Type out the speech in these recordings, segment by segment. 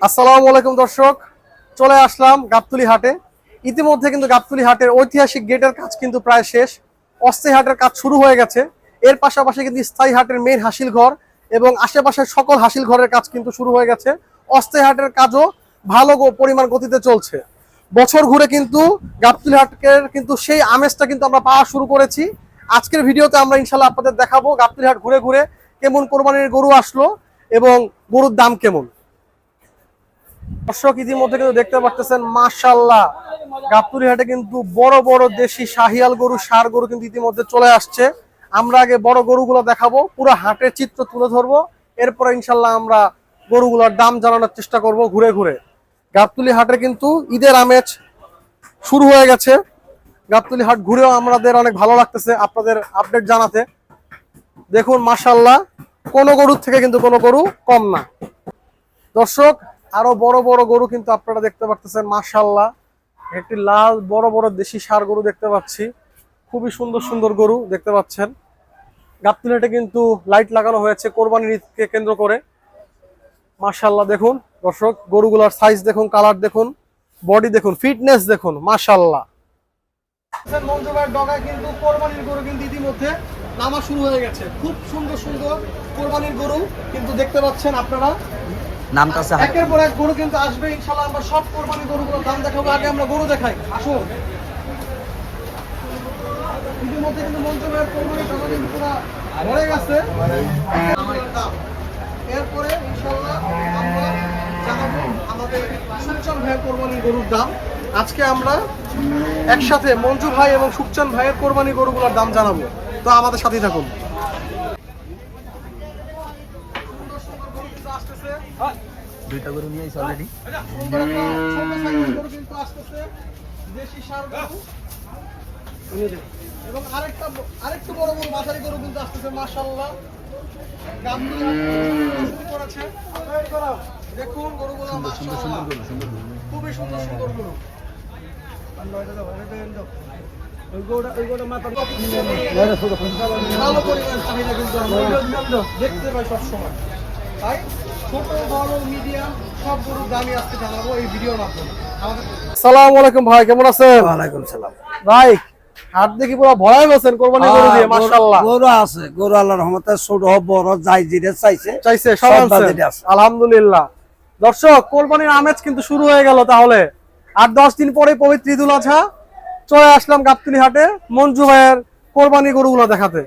আসসালামু আলাইকুম দর্শক, চলে আসলাম গাবতলী হাটে। ইতিমধ্যে কিন্তু গাবতলী হাটের ঐতিহাসিক গেটের কাজ কিন্তু প্রায় শেষ। অস্থায়ী হাটের কাজ শুরু হয়ে গেছে। এর পাশাপাশি কিন্তু স্থায়ী হাটের মেইন হাসিল ঘর এবং আশেপাশের সকল হাসিল ঘরের কাজ কিন্তু শুরু হয়ে গেছে। অস্থায়ী হাটের কাজও ভালো পরিমাণ গতিতে চলছে। বছর ঘুরে কিন্তু গাবতলী হাটের কিন্তু সেই আমেজটা কিন্তু আমরা পাওয়া শুরু করেছি। আজকের ভিডিওতে আমরা ইনশাল্লাহ আপনাদের দেখাবো গাবতলী হাট ঘুরে ঘুরে কেমন কোরবানির গরু আসলো এবং গরুর দাম কেমন। দর্শক ইতিমধ্যে কিন্তু দেখতে পাচ্ছেন মাশাআল্লাহ গাবতলী হাটে কিন্তু বড় বড় দেশি শাহিয়াল গরু, ষাঁড় গরু কিন্তু ইতিমধ্যে চলে আসছে। আমরা আগে বড় গরুগুলো দেখাবো, পুরো হাটের চিত্র তুলে ধরবো, এরপরে ইনশাল্লাহ আমরা গরুগুলোর দাম জানানোর চেষ্টা করব ঘুরে ঘুরে। গাবতলী হাটে কিন্তু ঈদের আমেজ শুরু হয়ে গেছে। গাবতলী হাট ঘুরেও আমাদের অনেক ভালো লাগতেছে আপনাদের আপডেট জানাতে। দেখুন মাশাআল্লাহ কোনো গরুর থেকে কিন্তু কোনো গরু কম না। দর্শক আরো বড় বড় গরু কিন্তু আপনারা দেখতে পাচ্ছেন মাশাআল্লাহ। একটি লাল বড় বড় দেশি ষাঁড় গরু দেখতে পাচ্ছি, খুবই সুন্দর সুন্দর গরু দেখতে পাচ্ছেন। গাবতলী হাটে কিন্তু লাইট লাগানো হয়েছে কোরবানির ঈদকে কেন্দ্র করে। মাশাআল্লাহ দেখুন দর্শক, গরুগুলোর সাইজ দেখুন, কালার দেখুন, বডি দেখুন, ফিটনেস দেখুন মাশাআল্লাহ। মঞ্জু ভাইয়ের ডগায় কিন্তু কোরবানির গরু কিন্তু ইতিমধ্যে নামা শুরু হয়ে গেছে। খুব সুন্দর সুন্দর কোরবানির গরু কিন্তু দেখতে পাচ্ছেন আপনারা। একের পর এক গরু কিন্তু আসবে ইনশাআল্লাহ। আমরা সব কোরবানি গরুগুলোর দাম দেখাবো, আগে আমরা গরু দেখাই আসুন। ইতিমধ্যে কিন্তু মঞ্জু ভাইয়ের কোরবানির টাকা কিন্তু পুরো ভরে গেছে। এরপরে ইনশাআল্লাহ আমরা জানাবো আমাদের সুকচান ভাইয়ের কোরবানির গরুর দাম। আজকে আমরা একসাথে মঞ্জু ভাই এবং সুকচান ভাইয়ের কোরবানি গরুগুলোর দাম জানাবো, তো আমাদের সাথেই থাকুন। দুইটা গরু নিয়ে এসে অলরেডি এবং আরেকটু বড় বড় বাজারি গরু কিন্তু আসতেছে মাশাআল্লাহ। দেখুন গরুগুলো মাশাআল্লাহ খুবই সুন্দর সুন্দর গরু। ভালো পরিমাণ চাহিদা কিন্তু দেখতে পাই সবসময়, তাই ছোট বড় মিডিয়াম সব গরুর দামই আজকে জানাবো এই ভিডিওর মাধ্যমে। আসসালামু আলাইকুম ভাই, কেমন আছেন? ওয়ালাইকুম সালাম ভাই হাট দেখি পুরো ভরাই গেছেন কোরবানি গরু দিয়ে মাশাআল্লাহ। গরু আছে, গরু আল্লাহর রহমতে ছোট বড় যাই যেটা চাইছে সব আছে আলহামদুলিল্লাহ। দর্শক কোরবানির আমেজ কিন্তু শুরু হয়ে গেল। তাহলে 8-10 দিন পরে পবিত্র ঈদুল আজহা, চলে আসলাম গাবতলী হাটে মঞ্জু ভাইয়ের কোরবানি গরুগুলো দেখাতে।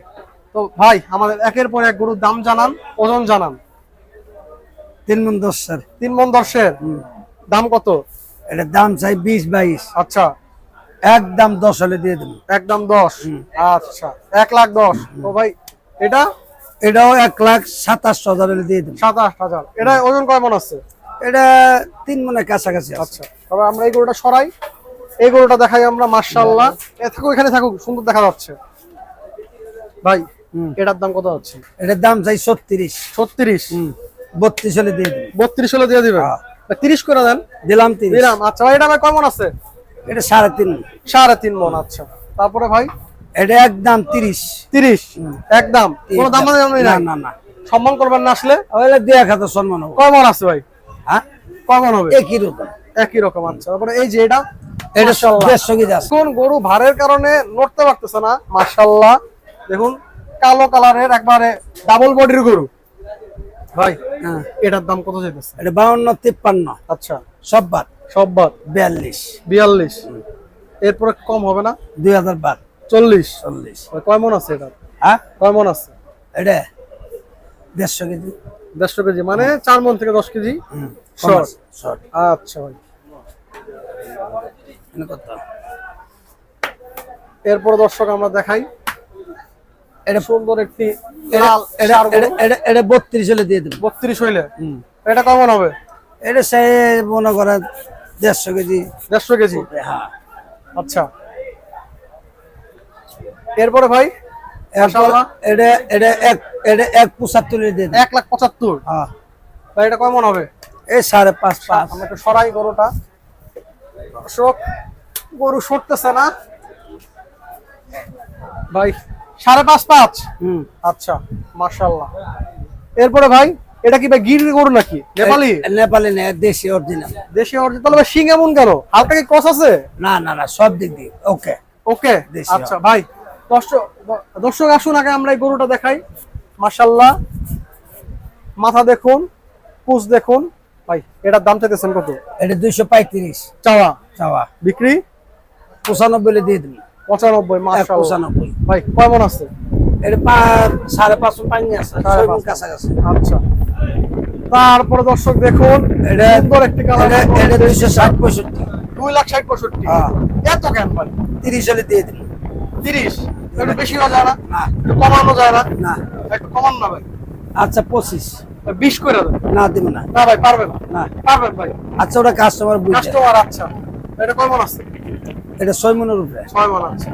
তো ভাই আমাদের একের পর এক গরুর দাম জানান, ওজন জানান। 3 মণ 10 3 মণ 10 দাম কত? এটা দাম চাই 20-22। আচ্ছা একদম 10 হলে দিয়ে দেব। একদম 10। আচ্ছা 1,10,000। তো ভাই এটাও 1,27,000 হলে দিয়ে দেব। 27,000। এটা ওজন কয় মণ আছে? এটা 3 মণের কাছাকাছি। আচ্ছা তবে আমরা এই গরুটা সরাই, এই গরুটা দেখাই আমরা মাশাআল্লাহ। এখানে থাকুক, সুন্দর দেখা যাচ্ছে। ভাই এটার দাম কত হচ্ছে? এটার দাম চাই 36। 36? 32 হলে দিয়ে দেব। 32 হলে দিয়ে দিবেন? 30 করে দেন। দিলাম 30। দিলাম। আচ্ছা ভাই এটা ভাই কয় মণ আছে? এটা 3.5। 3.5 মণ। আচ্ছা তারপরে ভাই এটা একদম 30। 30 একদম, কোনো দাম নাই? না না না, সম্মান করবেন না আসলে? ওইলে দেয়া খাতা সম্মান হবে। কয় মণ আছে ভাই? হ্যাঁ কয় মণ হবে? একই রকম। আচ্ছা তারপরে এই যে এটা মাশাআল্লাহ 150 কেজি আছে। কোন গরু ভারের কারণে নড়তে পারতেছে না মাশাআল্লাহ। দেখুন কালো কালারের একবারে ডাবল বডির গরু। ভাই এটার দাম কত চাইতেছে? এটা 52-53। আচ্ছা সব বাদ 42। 42। এরপরে কম হবে না? 2000 বাদ 40। কয় মণ আছে এটা? হ্যাঁ কয় মণ আছে এটা? 150 কেজি। 150 কেজি মানে 4 মণ থেকে 10 কেজি শর্ট। আচ্ছা ভাই এরপর দর্শক আমরা দেখাই এটা সুন্দর একটি লাল। এটা 32 হলে দিয়ে দেব। 32 হইলে এটা কেমন হবে? এটা সে মনে করে 150 কেজি। 150 কেজি? হ্যাঁ। আচ্ছা এরপরে ভাই এটা 1.75 দিয়ে দেব। 1,75,000? হ্যাঁ ভাই এটা কেমন হবে? এই 5.5। আমরা একটু সরাই গরুটা। দর্শক গরু সরতেছে না ভাই। 5.5। আচ্ছা মাশাআল্লাহ। এরপরে ভাই এটা কি ভাই গির গরু নাকি নেপালি? নেপালি না, দেশি অরিজিনাল। দেশি অরিজিনাল। তাহলে ভাই শিং এমন কেন? হালকা কি ক্রস আছে? না না না, সব দিক দিয়ে ওকে। ওকে, দেশি। আচ্ছা ভাই, দর্শক দর্শক আসুন আগে আমরা এই গরুটা দেখাই। মাশাআল্লাহ, মাথা দেখুন, পুঁছ দেখুন। ভাই এটার দাম চাইতেছেন কত? এটা 235 চাওয়া, চাওয়া। বিক্রি 95 দিয়ে দিন। 95। মাশাআল্লাহ 95। ভাই কেমন আছে? এটা 5.5 পানি আছে, 6 মণ কাছাকাছি। আচ্ছা, তারপরে দর্শক দেখুন, এটা সুন্দর একটি কালার। এটা 260 65। 2,60,65,000। হ্যাঁ। এত কেন ভাই? 30 হলে দিয়ে দিন। 30 একটু বেশি হওয়া যায় না? না একটু কমানো যায় না? না। একটু কমান না ভাই, আচ্ছা 25। 20 করে দেন। না দিব না। না ভাই পারবেন না। না। পারবেন ভাই। আচ্ছা ওটা কাস্টমার বুঝে। কাস্টমার, আচ্ছা এটা কেমন আছে? এটা 6 মণের উপরে। 6 মান আছে।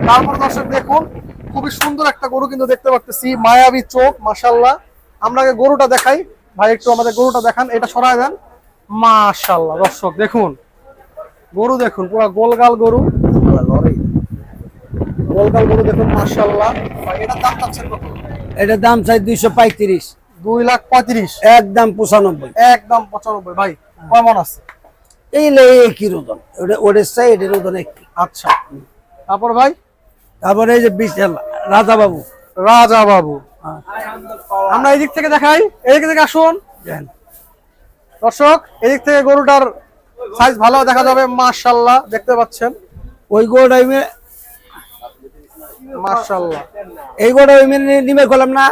তারপর দর্শক দেখুন, খুবই সুন্দর একটা গরু কিন্তু দেখতে পাচ্ছি, মায়াবী চোখ, মাশাআল্লাহ। আমরা আগে গরুটা দেখাই ভাই, একটু আমাদের গরুটা দেখান, এটা সরায় দেন। মাশাআল্লাহ দর্শক দেখুন, গরু দেখুন, পুরো গোলগাল গরু, গোলগাল গরু দেখুন, মাশাআল্লাহ। ভাই এটার দাম চাচ্ছেন কত? এটার দাম চাই 235। 2,35,000। একদম 95। একদম 95। ভাই কেমন আছে? এই একই ওজন, ওদের চাই এটার ওজন একই। আচ্ছা, তারপর ভাই তারপরে এই যে বিশাল রাজা বাবু। রাজা বাবু, আমরা এই দিক থেকে দেখাই, এই দিক থেকে আসুন দর্শক, এই দিক থেকে গরুটার সাইজ ভালো দেখা যাবে, মাশাআল্লাহ দেখতে পাচ্ছেন। ওই গোড়া মাশাআল্লাহ, এই গোড়া নিমে করলাম না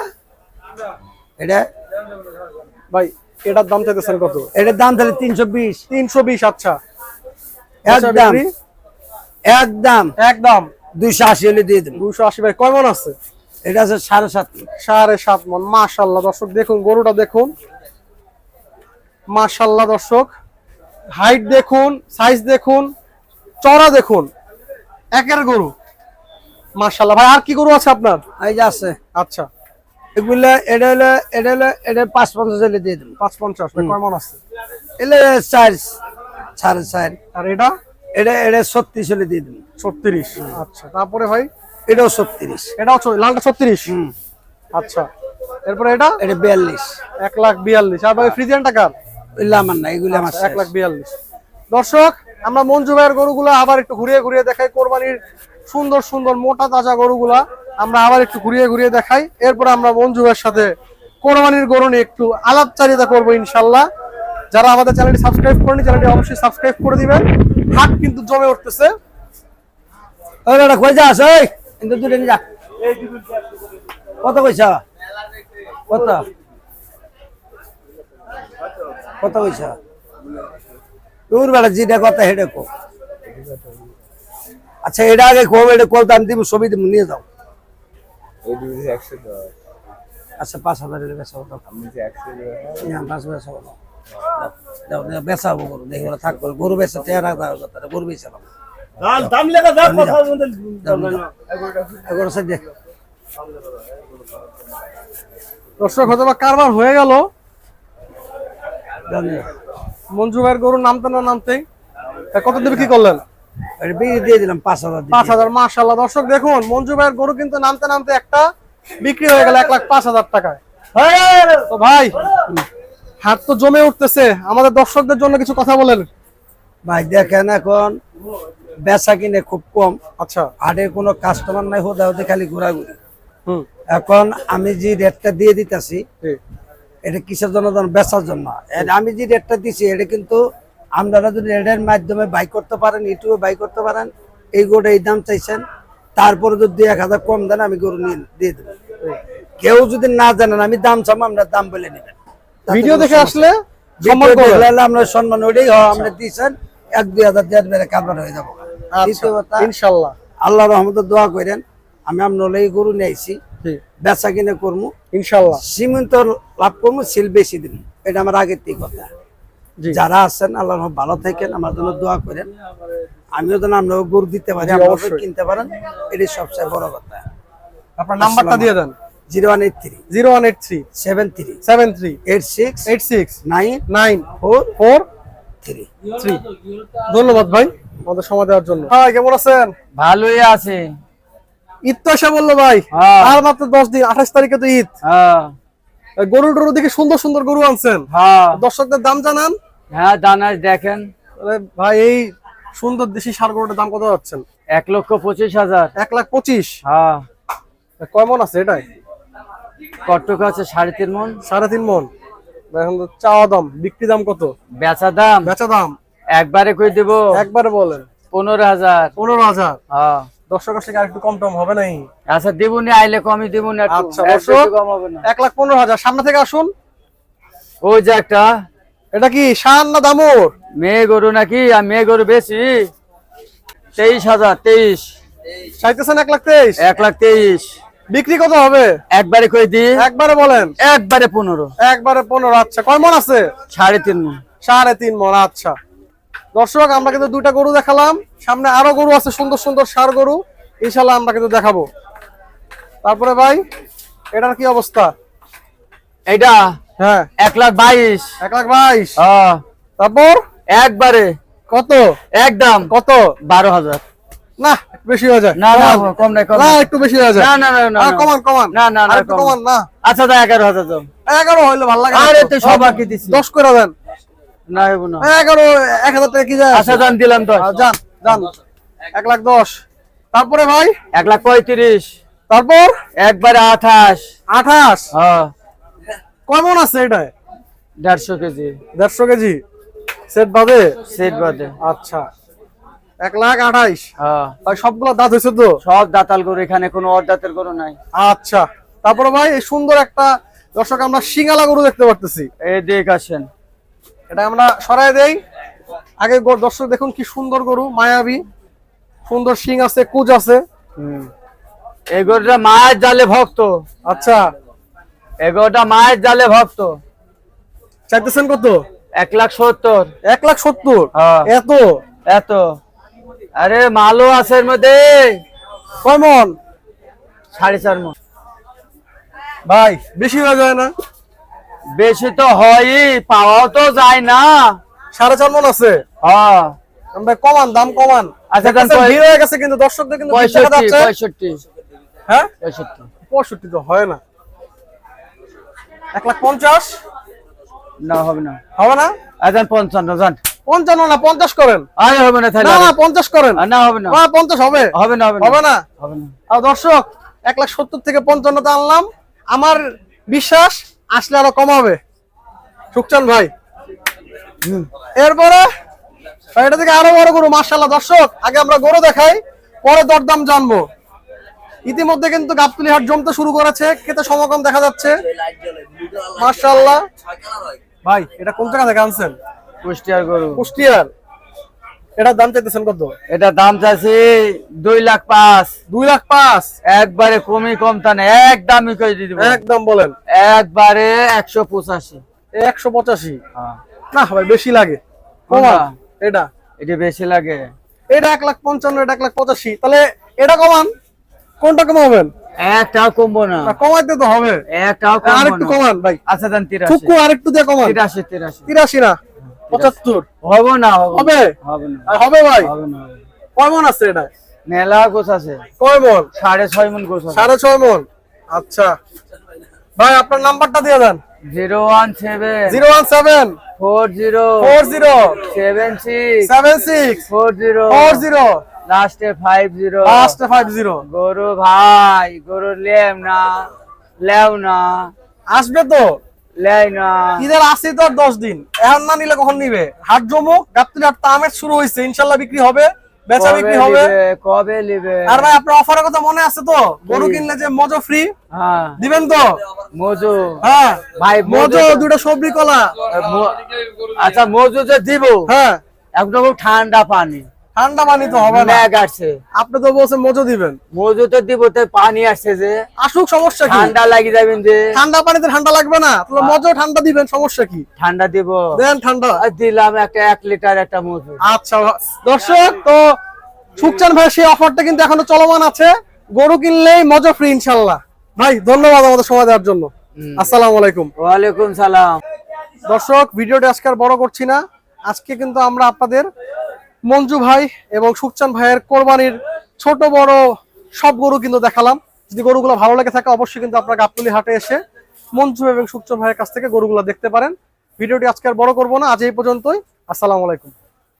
এটা। ভাই এটার দাম চাইতেছেন কত? এটার দাম তাহলে 320। 320। আচ্ছা, একদম একদম একদম 280 হলে দিয়ে দেবো। 280। ভাই কেমন আছে? এটা আছে 7.5। 7.5 মণ। মাশাআল্লাহ দর্শক দেখুন, গরুটা দেখুন, মাশাআল্লাহ দর্শক, হাইট দেখুন, সাইজ দেখুন, চড়া দেখুন, একের গরু, মাশাআল্লাহ। ভাই আর কি গরু আছে আপনার? এই যে আছে। আচ্ছা, এগুলা এটা 5.50 হলে দিয়ে দেবো। 550। ভাই কেমন আছে? এলে 4 4.5। আর এটা? এটা 36 হলে দিয়ে দেবো। 36। আচ্ছা, তারপরে ভাই এটাও 36। এটাও লালটা 36। আচ্ছা, এরপরে এটা? এটা 42। 1,42,000। আর ভাই ফ্রিজিয়ান টাকার? এগুলো আমার না, এগুলো আমার। 1,42,000। দর্শক আমরা মঞ্জু ভাইয়ের গরুগুলা আবার একটু ঘুরিয়ে ঘুরিয়ে দেখাই, কোরবানির সুন্দর সুন্দর মোটা তাজা গরুগুলা আমরা আবার একটু ঘুরিয়ে ঘুরিয়ে দেখাই। এরপর আমরা মঞ্জু ভাইয়ের সাথে কোরবানির গরু নিয়ে একটু আলাপচারিতা করবো ইনশাল্লাহ। যারা আমাদের চ্যানেলটি সাবস্ক্রাইব করেনি, চ্যানেলটি অবশ্যই সাবস্ক্রাইব করে দিবেন। হাট কিন্তু জমে উঠতেছে। ওই বেটা কই যাস? ওই কিন্তু দুটো নিয়ে যা। কত পয়সা? কত কত পয়সা? তোর বেটা যেটা কথা হেডে কো। আচ্ছা এটা আগে কো, এটা কত দাম দিব, ছবি দিব, নিয়ে যাও। ওই দুই 110। আচ্ছা 5,000 এর বেচা হতো। আমি যে 100 না 5 বেচা হলো। দাও দাও বেচা হবো গরু, দেখি ওরা থাক করে গরু বেচা 13,000 কথা, গরু বেচা না। দাম লেখা দাম কথা বলতে এগুলো সে দেখ। দর্শক হয়তো বা কারবার হয়ে গেল, জানি মঞ্জু ভাইয়ের গরুর নামতে না নামতেই। কত দিয়ে বিক্রি করলেন? এটা বিক্রি দিয়ে দিলাম 5,000 দিয়ে। 5,000। মাশাআল্লাহ দর্শক দেখুন, মঞ্জু ভাইয়ের গরু কিন্তু নামতে নামতে একটা বিক্রি হয়ে গেল 1,05,000 টাকায়। তো ভাই হাট তো জমে উঠতেছে, আমাদের দর্শকদের জন্য কিছু কথা বলেন। ভাই দেখেন এখন বেচা কিনে খুব কম। আচ্ছা, হাটের কোনো কাস্টমার নাই, হোদা হোদে খালি ঘোরাঘুরি। হুম, এখন আমি যে রেটটা দিয়ে দিতেছি ঠিক। এটা কিসের জন্য? বেচার জন্য। আমি যে রেটটা দিছি এটা কিন্তু আপনারা যদি রেটের মাধ্যমে বাই করতে পারেন, ইউটিউবে বাই করতে পারেন, এই গরুটা এই দাম চাইছেন, তারপরে যদি 1,000 কম দেন আমি গরু নিয়ে দিয়ে দেবো। কেউ যদি না জানেন আমি দাম চাবো, আমরা দাম বলে নেবেন। ভিডিও দেখে আসলে সম্মান ভিডিও করবেন। দেখলে আমরা সম্মান, ওইটাই আমরা দিয়েছেন 1-2,000 দেওয়ার বেড়ে কারবার হয়ে যাবো। দ্বিতীয় কথা, ইনশাআল্লাহ আল্লাহ রহমতে দোয়া করেন, আমি আপনার এই গরু নিয়ে আইছি, ঠিক, বেচা কিনে করবো ইনশাআল্লাহ। সীমিত লাভ করবো, সিল বেশি দিন, এটা আমার আগের থেকে কথা। জি, যারা আছেন আল্লাহ ভালো থাকেন, আমার জন্য দোয়া করেন, আমিও যেন আমরা গরু দিতে পারি, জি, আপনারা অবশ্যই। কিনতে পারেন, এটাই সবচেয়ে বড় কথা। আপনার নাম্বারটা দিয়ে দেন। 0183 0183 73 73 86 86 94 9443। 3। ধন্যবাদ ভাই আমাদের সময় দেওয়ার জন্য। ভাই কেমন আছেন? ভালোই আছে। ঈদ তো এসে বললো ভাই, হ্যাঁ। আর মাত্র 10 দিন, 28 তারিখে তো ঈদ। হ্যাঁ গরু টরু দেখে সুন্দর সুন্দর গরু আনছেন, হ্যাঁ দর্শকদের দাম জানান। হ্যাঁ দানাস দেখেন, তাহলে ভাই এই সুন্দর দেশি ষাঁড় গরুটার দাম কত যাচ্ছেন? 1,25,000। 1,25,000। হ্যাঁ কয় মন আছে এটাই? কটক আছে 3.5 মন। 3.5 মন। এখন তো চাওয়া দাম, বিক্রি দাম কত? বেচা দাম বেচা দাম একবারে কই দেব, একবারে বলেন। 15,000। 15,000। হ্যাঁ দর্শক আসলে আর একটু কম টম হবে নাই? আচ্ছা দিবনি, আইলে কমই দিবনি একটু, আচ্ছা একটু দর্শক, কম হবে না। 1,15,000। সামনে থেকে আসুন। ওই যে একটা এটা কি শান না দামুর? মেয়ে গরু নাকি, আর মেয়ে গরু বেশি। 23,000। 23। চাইতেছেন 1,23,000। 1,23,000 বিক্রি কত হবে? একবারে কই দি, একবারে বলেন। একবারে 15। একবারে 15। আচ্ছা কয় মন আছে? 3.5 মন। 3.5 মন। আচ্ছা দর্শক, আমরা কিন্তু দুইটা গরু দেখালাম, সামনে আরো গরু আছে সুন্দর সুন্দর ষাঁড় গরু, ইনশাল্লাহ আমরা কিন্তু দেখাবো। তারপরে ভাই এটার কি অবস্থা? এটা হ্যাঁ 1,22,000। 1,22,000। হ্যাঁ তারপর একবারে কত? একদম কত? 12,000। না একটু বেশি হয়ে যায়। না না কমান। কম নাই, কম না নাই। একটু বেশি হয়ে যায়। না না না না, আর কমান কমান। না না না, আর একটু কম। কমান না। আচ্ছা তো 11,000 দাও। 11 হইলে ভালো লাগে না আরে তো। তুই সবাইকে দিছিস। 10 করে দেন। না হইব না। 11 1000 টাকা কি যায়? আচ্ছা দাম দিলাম 10। যান যান। 1,10,000। তারপরে ভাই 1,35,000। তারপর একবারে 28। 28। হ্যাঁ কয় মন আছে এটা? 150 কেজি 150 কেজি সেট বাদে? সেট বাদে। আচ্ছা 1,28,000। হ্যাঁ ভাই সবগুলো দাঁত হয়েছে তো? সব দাতাল গরু, এখানে কোনো অদাতের গরু নাই। আচ্ছা তারপরে ভাই এই সুন্দর একটা, দর্শক আমরা সিঙ্গালা গরু দেখতে পারতেছি, এই দেখ আসেন। এটা আমরা সরাই দেই। আগে দর্শক দেখুন কি সুন্দর গরু, মায়াবী, সুন্দর শিং আছে, কুজ আছে। এই গরুটা মায়ের জালে ভক্ত। আচ্ছা এই গরুটা মায়ের জালে ভক্ত। চাইতেছেন কত? 1,70,000। 1,70,000। হ্যাঁ। এত? এত? আরে মালও আছে এর মধ্যে। কয় মন? 4.5 মন। ভাই বেশি হয়ে যায় না? বেশি তো হয়ই, পাওয়াও তো যায় না। 4.5 মন আছে। হ্যাঁ আমরা কমান, দাম কমান। আচ্ছা, দাম দেখতেছেন ভিড় হয়ে গেছে কিন্তু দর্শকদের কিন্তু ভিড় দেখা 65। যাচ্ছে। 65। হ্যাঁ 65। 65 তো হয় না। 1,50,000 না হবে না। হবে না? আজান 55 জান। 55 না 50 করেন। আরে হবে না তাহলে। না না 50 করেন। না হবে না। 50 হবে? হবে না, হবে না। হবে না? হবে না। আর দর্শক 1,70,000 থেকে 55 তে আনলাম, আমার বিশ্বাস আসলে আরো কম হবে। সুকচান ভাই এরপরে ভাই এটা থেকে আরো বড় গরু, মাশাআল্লাহ। দর্শক আগে আমরা গরু দেখাই, পরে দরদাম জানবো। ইতিমধ্যে কিন্তু গাবতলী হাট জমতে শুরু করেছে, খেতে সমাগম দেখা যাচ্ছে, মাশাআল্লাহ। ভাই এটা কোন জায়গা থেকে আনছেন? কুষ্টিয়ার গরু। কুষ্টিয়ার। এটার দাম চাইতেছেন কত? এটা দাম চাইছি 2,05,000। 2,05,000। একবারে কমই কম তা না, একদমই কই দিয়ে দিব। একদম বলেন। একবারে 185। 185। হ্যাঁ না ভাই বেশি লাগে। কোনটা? কমান এটা। এটা বেশি লাগে। এটা 1,55,000, এটা 1,85,000। তাহলে এটা কমান, কোনটা কমাবেন? একটাও কমবো না। না কমাইতে তো হবে। একটাও আর কমবো একটু না। কমান ভাই। আচ্ছা দেন 83। ফুকু আর একটু দিয়ে কমান। 83। 83 না 75 হবে না। হবে? হবে না। আর হবে ভাই? হবে না। কয় মন আছে এটা? মেলা গোছ আছে। কয় মন? 6.5 মন গোছ আছে। 6.5 মন। আচ্ছা ভাই আপনার নাম্বারটা দিয়ে দেন। 017 017 40 40 76 76 40 40 লাস্টে 50। লাস্ট 50। গরু ভাই, গরু লেম না, লেও না, আসবে তো? লেই না। ঈদের আসি তো আর 10 দিন, এখন না নিলে কখন নিবে? হাট জমুক, গাবতলী হাট আমের শুরু হয়েছে, ইনশাল্লাহ বিক্রি হবে, বেচা বিক্রি হবে। কবে নিবে? আর ভাই আপনার অফারের কথা মনে আছে তো? গরু কিনলে যে মজো ফ্রি হ্যাঁ দিবেন তো? মজু। হ্যাঁ ভাই মজো, দুটো সবরি কলা। আচ্ছা মজু যে দিব, হ্যাঁ একদম ঠান্ডা পানি, ঠান্ডা পানি তো হবে না। ম্যাগ আসছে। আপনি তো বলছেন মজো দিবেন। মজু তো দিব, তো পানি আসছে যে, আসুক, সমস্যা কি? ঠান্ডা লাগি যাবেন যে। ঠান্ডা পানিতে ঠান্ডা লাগবে না, তাহলে মজো ঠান্ডা দিবেন, সমস্যা কি? ঠান্ডা দিব। দেন ঠান্ডা। আর দিলাম একটা 1 লিটার একটা মজু। আচ্ছা দর্শক, তো সুকচান ভাই সেই অফারটা কিন্তু এখনো চলমান আছে, গরু কিনলেই মজা ফ্রি ইনশাল্লাহ। ভাই ধন্যবাদ আমাদের সময় দেওয়ার জন্য। আসসালামু আলাইকুম। ওয়ালাইকুম সালাম। দর্শক ভিডিওটা আজকে আর বড় করছি না, আজকে কিন্তু আমরা আপনাদের মঞ্জু ভাই এবং সুকচান ভাইয়ের কোরবানির ছোট বড় সব গরু কিন্তু দেখালাম। যদি গরুগুলো ভালো লেগে থাকে অবশ্যই কিন্তু আপনারা গাবতলী হাটে এসে মঞ্জু এবং সুকচন ভাইয়ের কাছ থেকে গরুগুলো দেখতে পারেন। ভিডিওটি আজকে আর বড় করবো না, আজ এই পর্যন্তই। আসসালামু আলাইকুম।